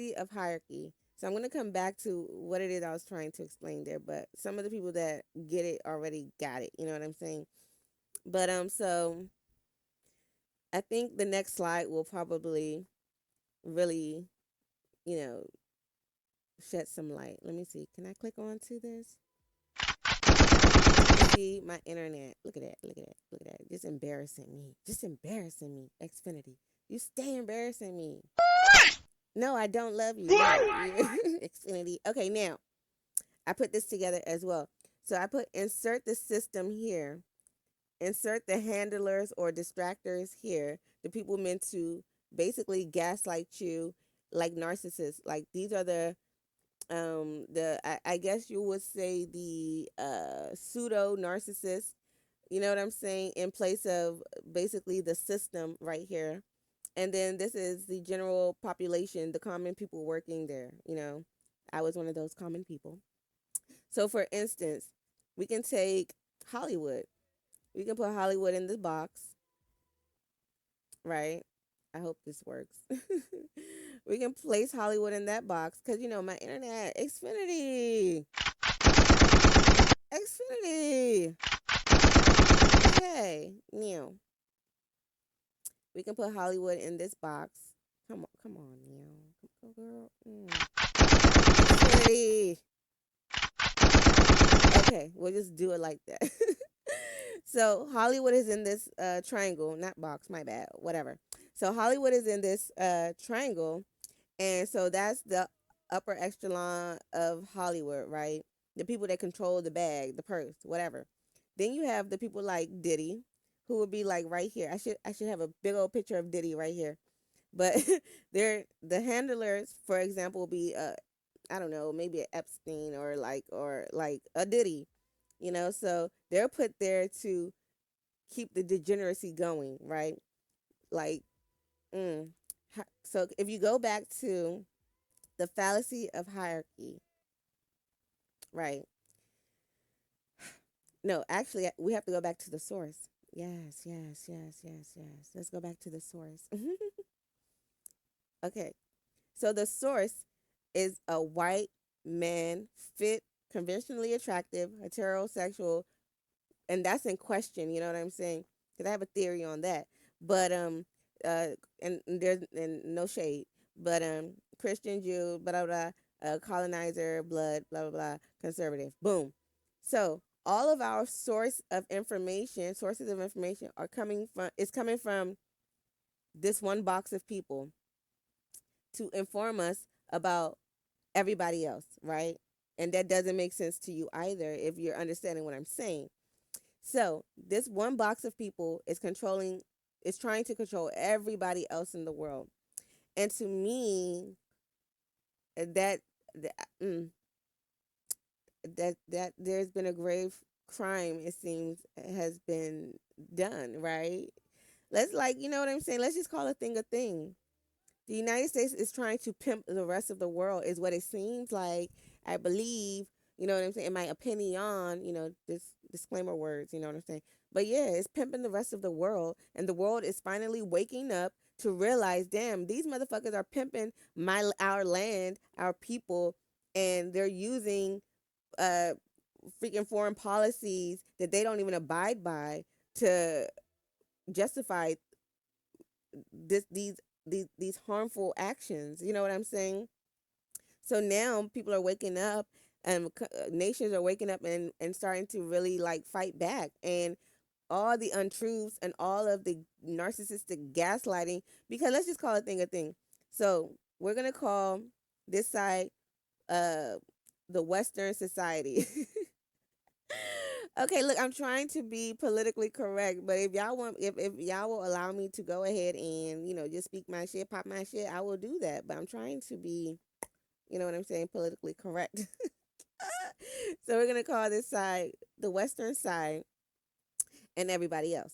fallacy of hierarchy. So I'm going to come back to what it is I was trying to explain there, but some of the people that get it already got it. You know what I'm saying? But so I think the next slide will probably really, you know, shed some light. Let me see. Can I click on to this? You see my internet. Look at that. Look at that. Look at that. Just embarrassing me. Just embarrassing me. Xfinity. You stay embarrassing me. No, I don't love you. No, Xfinity. Okay, now I put this together as well. So I put insert the system here, insert the handlers or distractors here, the people meant to basically gaslight you like narcissists. Like these are I guess you would say the pseudo narcissist, you know what I'm saying, in place of basically the system right here. And then this is the general population, the common people working there, you know. I was one of those common people. So for instance, we can take Hollywood. We can put Hollywood in this box, right? I hope this works. We can place Hollywood in that box because, you know, my internet, Xfinity. Xfinity. Okay. Now, we can put Hollywood in this box. Come on, Neil. Come on, girl. Xfinity. Okay, we'll just do it like that. So Hollywood is in this triangle, not box, my bad, whatever. So Hollywood is in this triangle, and so that's the upper echelon of Hollywood, right? The people that control the bag, the purse, whatever. Then you have the people like Diddy, who would be like right here. I should have a big old picture of Diddy right here. But they're the handlers, for example, will be I don't know, maybe an Epstein or like a Diddy, you know. So they're put there to keep the degeneracy going, right? Like, mm, so if you go back to the fallacy of hierarchy, right? No, actually, we have to go back to the source. Yes, yes, yes, yes, yes. Let's go back to the source. Okay, so the source is a white man, fit, conventionally attractive, heterosexual, and that's in question. You know what I'm saying? Because I have a theory on that. But uh, and there's and no shade, but Christian Jew, blah blah blah, colonizer, blood, blah blah blah, conservative. Boom. So all of our sources of information are coming from this one box of people to inform us about everybody else, right? And that doesn't make sense to you either if you're understanding what I'm saying. So this one box of people is trying to control everybody else in the world. And to me, that that mm, that there's been a grave crime, it seems, has been done, right? Let's, like, you know what I'm saying? Let's just call a thing a thing. The United States is trying to pimp the rest of the world, is what it seems like. I believe, you know what I'm saying, in my opinion, this disclaimer words, you know what I'm saying. But yeah, it's pimping the rest of the world, and the world is finally waking up to realize, damn, these motherfuckers are pimping our land, our people, and they're using uh freaking foreign policies that they don't even abide by to justify this these harmful actions. You know what I'm saying? So now people are waking up, and nations are waking up and starting to really like fight back, and all the untruths and all of the narcissistic gaslighting, because let's just call a thing a thing. So we're gonna call this side uh the Western society. Okay, look, I'm trying to be politically correct, but if y'all will allow me to go ahead and, just speak my shit, pop my shit, I will do that. But I'm trying to be, you know what I'm saying, politically correct. So we're gonna call this side the Western side and everybody else.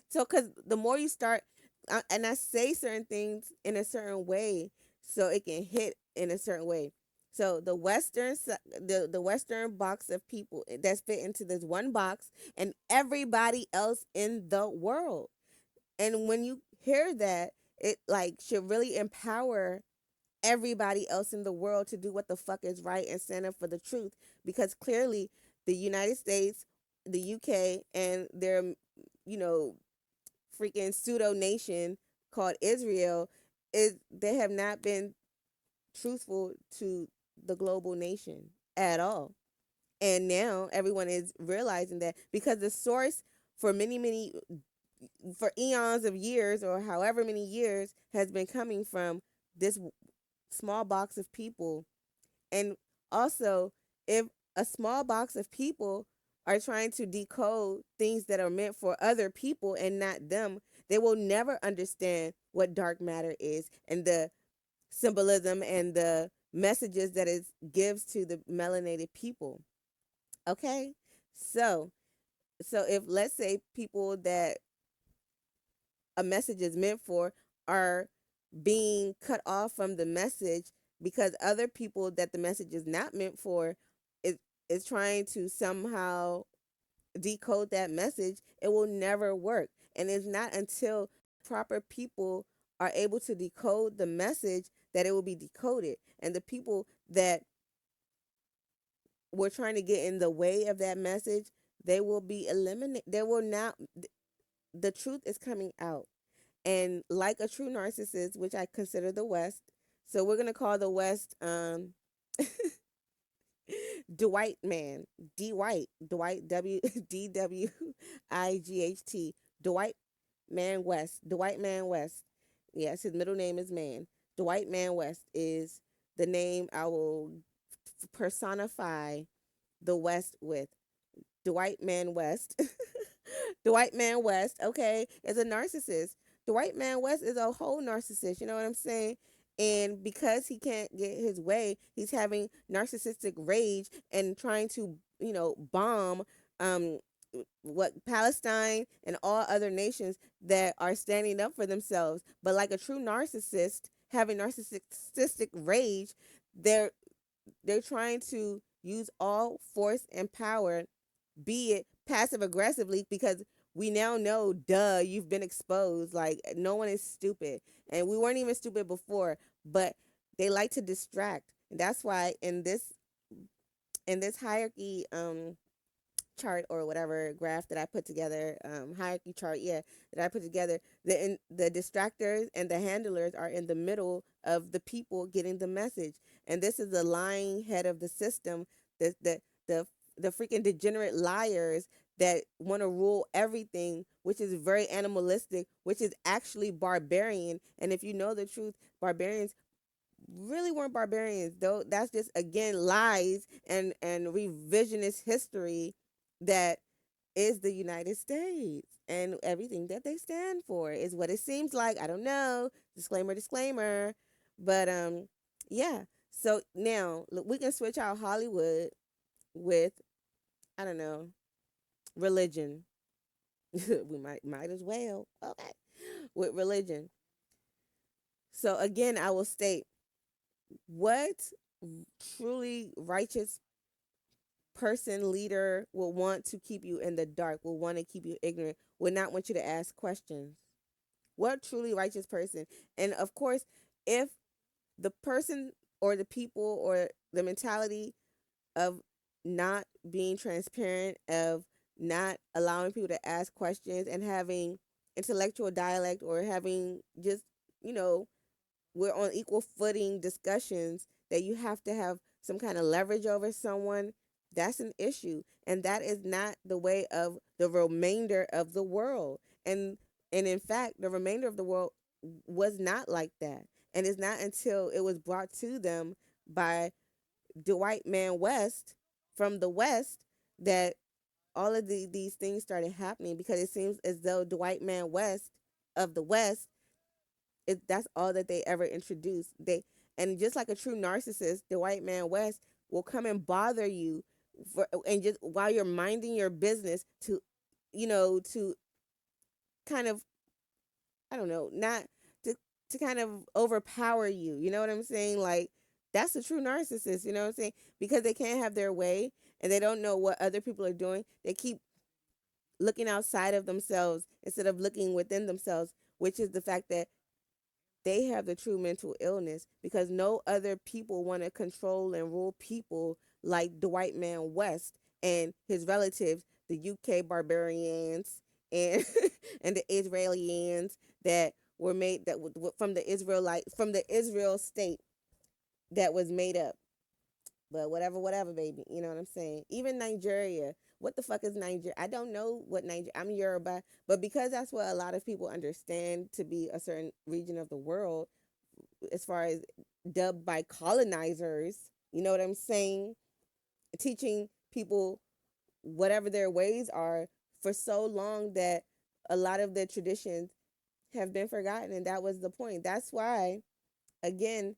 So, because the more you start, and I say certain things in a certain way, so it can hit in a certain way. So the Western box of people that's fit into this one box, and everybody else in the world. And when you hear that, it like should really empower everybody else in the world to do what the fuck is right and stand up for the truth, because clearly the United States, the UK, and their, you know, freaking pseudo nation called Israel, is they have not been truthful to the global nation at all. And now everyone is realizing that, because the source for for eons of years, or however many years, has been coming from this small box of people. And also, if a small box of people are trying to decode things that are meant for other people and not them, they will never understand what dark matter is, and the symbolism and the messages that it gives to the melanated people. Okay? So, if, let's say, people that a message is meant for are being cut off from the message because other people that the message is not meant for is trying to somehow decode that message, it will never work. And it's not until proper people are able to decode the message that it will be decoded. And the people that were trying to get in the way of that message, they will be eliminated. They will not, the truth is coming out. And like a true narcissist, which I consider the West, so we're gonna call the West Dwight man, D White, Dwight W DWIGHT, Dwight Man West, Dwight Man West. Yes, his middle name is Man. Dwight Man West is the name I will personify the West with. Dwight Man West. Dwight Man West, okay, is a narcissist. Dwight Man West is a whole narcissist, you know what I'm saying? And because he can't get his way, he's having narcissistic rage and trying to, bomb um what Palestine and all other nations that are standing up for themselves. But like a true narcissist, having narcissistic rage, they're trying to use all force and power, be it passive aggressively, because we now know, duh, you've been exposed. Like, no one is stupid. And we weren't even stupid before, but they like to distract. And that's why in this hierarchy chart, or whatever graph that I put together, hierarchy chart, yeah, that I put together, the distractors and the handlers are in the middle of the people getting the message. And this is the lying head of the system, the the freaking degenerate liars that want to rule everything, which is very animalistic, which is actually barbarian. And if you know the truth, barbarians really weren't barbarians, though. That's just, again, lies and revisionist history that is the United States, and everything that they stand for is what it seems like. I don't know. Disclaimer, disclaimer. But yeah. So now, look, we can switch out Hollywood with, I don't know, religion. We might as well. Okay. With religion. So again, I will state, what truly righteous person, leader, will want to keep you in the dark, will want to keep you ignorant, will not want you to ask questions? What truly righteous person? And of course, if the person or the people or the mentality of not being transparent, of not allowing people to ask questions and having intellectual dialect, or having just, you know, we're on equal footing discussions, that you have to have some kind of leverage over someone, that's an issue. And that is not the way of the remainder of the world. And in fact, the remainder of the world was not like that. And it's not until it was brought to them by Dwight Man West from the West that all of these things started happening, because it seems as though Dwight Man West of the West, that's all that they ever introduced. And just like a true narcissist, the White Man West will come and bother you and just while you're minding your business, to, to kind of, I don't know, not to kind of overpower you. You know what I'm saying? Like, that's a true narcissist. You know what I'm saying? Because they can't have their way and they don't know what other people are doing. They keep looking outside of themselves instead of looking within themselves, which is the fact that they have the true mental illness, because no other people want to control and rule people like the white man West and his relatives, the UK barbarians and and the Israelians that were made that from the Israelite from the Israel state that was made up. But whatever, whatever, baby. You know what I'm saying? Even Nigeria. What the fuck is Nigeria? I don't know what Nigeria. I'm Yoruba, but because that's what a lot of people understand to be a certain region of the world, as far as dubbed by colonizers. You know what I'm saying? Teaching people whatever their ways are for so long that a lot of the traditions have been forgotten, and that was the point. That's why, again,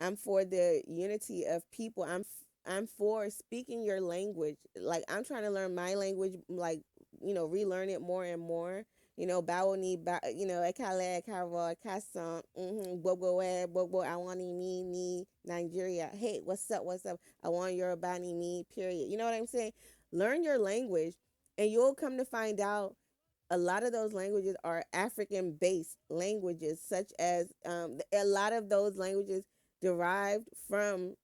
I'm for the unity of people. I'm for speaking your language. Like, I'm trying to learn my language, like, relearn it more and more. Bawo ni ba, ekale, ekaro, ekasan, gbogbo gbogbo, I want ni Nigeria. Hey, what's up? What's up? I want Yoruba ni me, period. You know what I'm saying? Learn your language, and you'll come to find out a lot of those languages are African based languages, such as a lot of those languages derived from,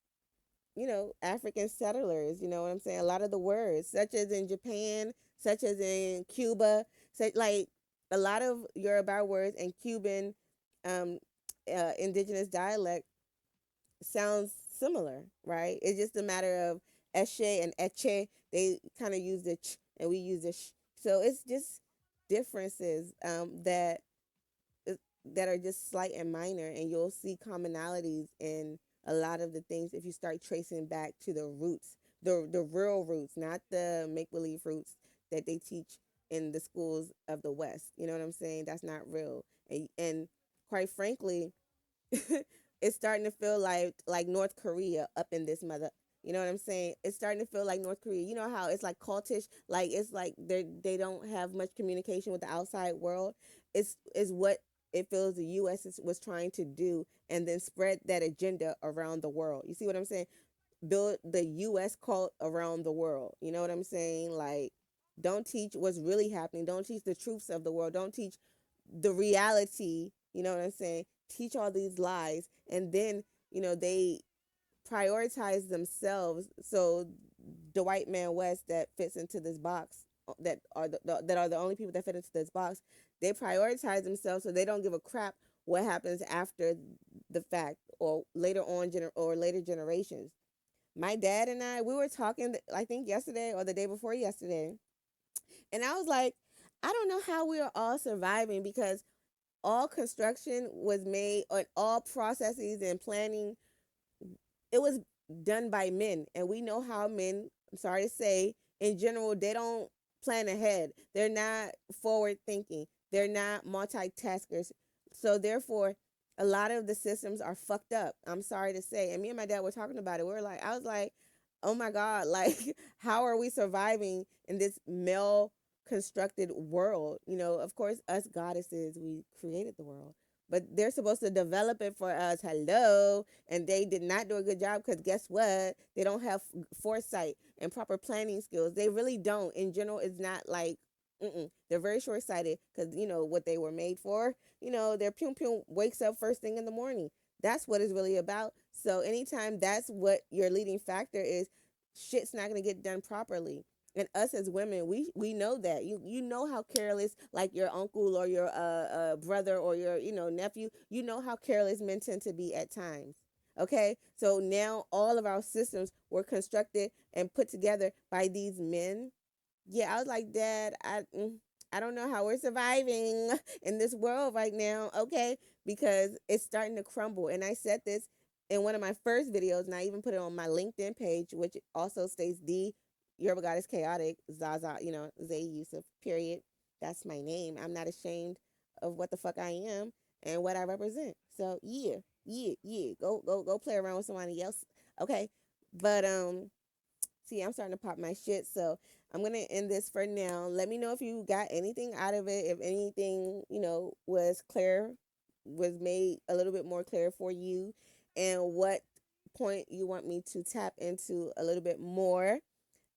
African settlers. You know what I'm saying? A lot of the words, such as in Japan, such as in Cuba, such like a lot of Yoruba words and Cuban um, indigenous dialect sounds similar, right? It's just a matter of eshe and eche. They kind of use the ch and we use the sh. So it's just differences that are just slight and minor, and you'll see commonalities in a lot of the things if you start tracing back to the roots, the real roots, not the make believe roots that they teach in the schools of the West. You know what I'm saying? That's not real, and quite frankly, it's starting to feel like North Korea up in this mother. You know what I'm saying? It's starting to feel like North Korea. You know how it's like cultish, like it's like they don't have much communication with the outside world. It's what it feels the U.S. Was trying to do, and then spread that agenda around the world. You see what I'm saying? Build the U.S. cult around the world. You know what I'm saying? Like, don't teach what's really happening. Don't teach the truths of the world. Don't teach the reality. You know what I'm saying? Teach all these lies, and then they prioritize themselves. So the white man West that fits into this box, that are the only people that fit into this box, they prioritize themselves, so they don't give a crap what happens after the fact or later on or later generations. My dad and we were talking, I think yesterday or the day before yesterday, and I was like, I don't know how we are all surviving, because all construction was made on all processes and planning, it was done by men, and we know how men, I'm sorry to say, in general, they don't plan ahead. They're not forward thinking. They're not multitaskers. So therefore, a lot of the systems are fucked up. I'm sorry to say. And me and my dad were talking about it. We were like, I was like, oh my God, like, how are we surviving in this male constructed world? Of course, us goddesses, we created the world, but they're supposed to develop it for us. Hello. And they did not do a good job, because guess what? They don't have foresight and proper planning skills. They really don't. In general, it's not like, they're very short sighted, because what they were made for. Their pum pum wakes up first thing in the morning. That's what it's really about. So anytime that's what your leading factor is, shit's not going to get done properly. And us as women, we know that. You know how careless, like your uncle or your brother or your nephew, how careless men tend to be at times. Okay, so now all of our systems were constructed and put together by these men. Yeah, I was like, Dad, I don't know how we're surviving in this world right now. Okay, because it's starting to crumble. And I said this in one of my first videos, and I even put it on my LinkedIn page, which also states the Yoruba Goddess Chaotic, Zaza, Zay Yusuf, period. That's my name. I'm not ashamed of what the fuck I am and what I represent. So yeah, yeah. Go play around with somebody else. Okay. But see, I'm starting to pop my shit, so I'm gonna end this for now. Let me know if you got anything out of it, if anything, was clear, was made a little bit more clear for you, and what point you want me to tap into a little bit more.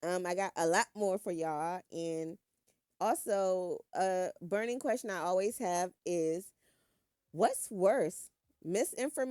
I got a lot more for y'all. And also, a burning question I always have is, what's worse? misinformation